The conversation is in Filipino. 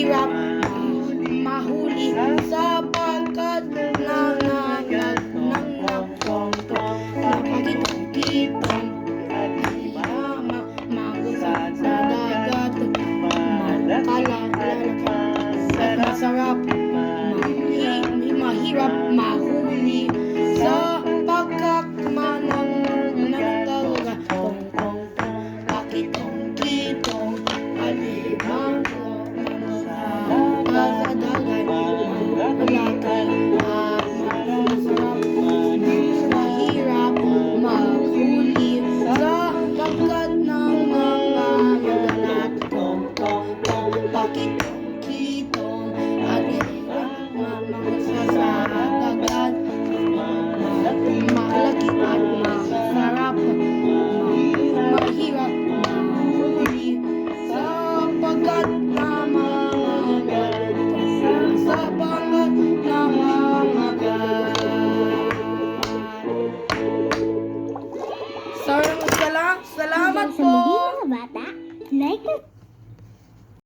mahirap mahuli sapagkat nangangagat ng nagtongtong nakakitong-kitong magulat sa dagat makalak at masarap mahirap mahuli sapagkat nangangagat tong-tong-tong nakakitong-kitong alimango sa dagat malaki at masarap mahirap mahuli sapagkat nangangagat tong-tong-tong nakakitong-kitong alimango sa dagat malaki at masarap mahirap mahuli sapagkat nangangagat salamat Sa po. muli mga bata, like